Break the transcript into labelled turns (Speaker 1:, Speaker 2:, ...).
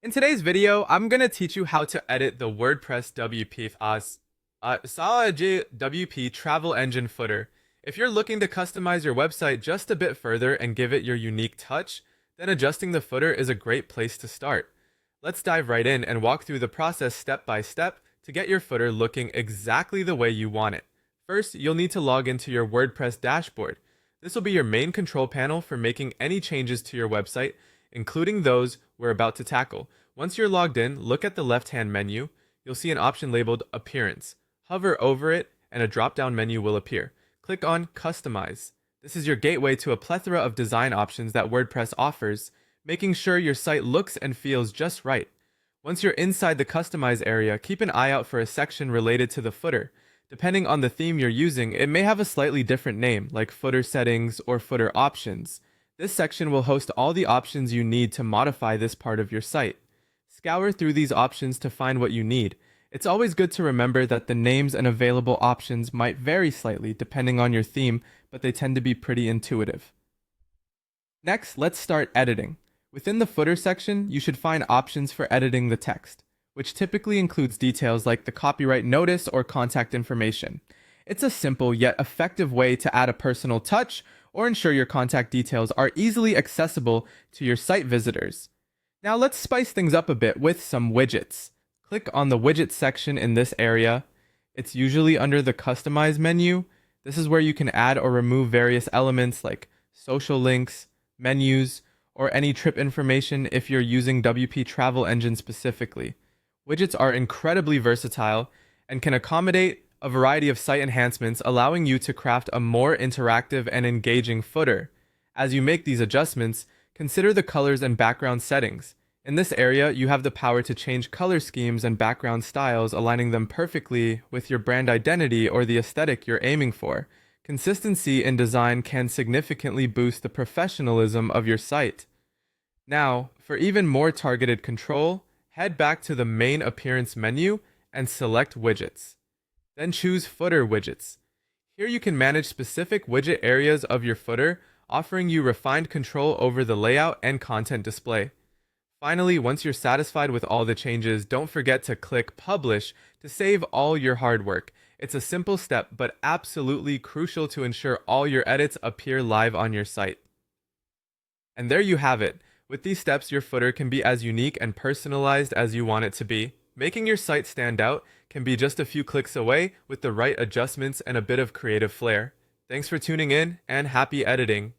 Speaker 1: In today's video, I'm going to teach you how to edit the WordPress WP Travel Engine footer. If you're looking to customize your website just a bit further and give it your unique touch, then adjusting the footer is a great place to start. Let's dive right in and walk through the process step by step to get your footer looking exactly the way you want it. First, you'll need to log into your WordPress dashboard. This will be your main control panel for making any changes to your website, including those we're about to tackle. Once you're logged in, look at the left-hand menu. You'll see an option labeled Appearance. Hover over it and a drop-down menu will appear. Click on Customize. This is your gateway to a plethora of design options that WordPress offers, making sure your site looks and feels just right. Once you're inside the Customize area, keep an eye out for a section related to the footer. Depending on the theme you're using, it may have a slightly different name, like Footer Settings or Footer Options. This section will host all the options you need to modify this part of your site. Scour through these options to find what you need. It's always good to remember that the names and available options might vary slightly depending on your theme, but they tend to be pretty intuitive. Next, let's start editing. Within the footer section, you should find options for editing the text, which typically includes details like the copyright notice or contact information. It's a simple yet effective way to add a personal touch or ensure your contact details are easily accessible to your site visitors. Now let's spice things up a bit with some widgets. Click on the widget section in this area. It's usually under the Customize menu. This is where you can add or remove various elements like social links, menus, or any trip information if you're using WP Travel Engine specifically. Widgets are incredibly versatile and can accommodate a variety of site enhancements, allowing you to craft a more interactive and engaging footer. As you make these adjustments, consider the colors and background settings. In this area, you have the power to change color schemes and background styles, aligning them perfectly with your brand identity or the aesthetic you're aiming for. Consistency in design can significantly boost the professionalism of your site. Now, for even more targeted control, head back to the main appearance menu and select Widgets. Then choose Footer Widgets. Here you can manage specific widget areas of your footer, offering you refined control over the layout and content display. Finally, once you're satisfied with all the changes, don't forget to click Publish to save all your hard work. It's a simple step, but absolutely crucial to ensure all your edits appear live on your site. And there you have it. With these steps, your footer can be as unique and personalized as you want it to be. Making your site stand out can be just a few clicks away with the right adjustments and a bit of creative flair. Thanks for tuning in, and happy editing!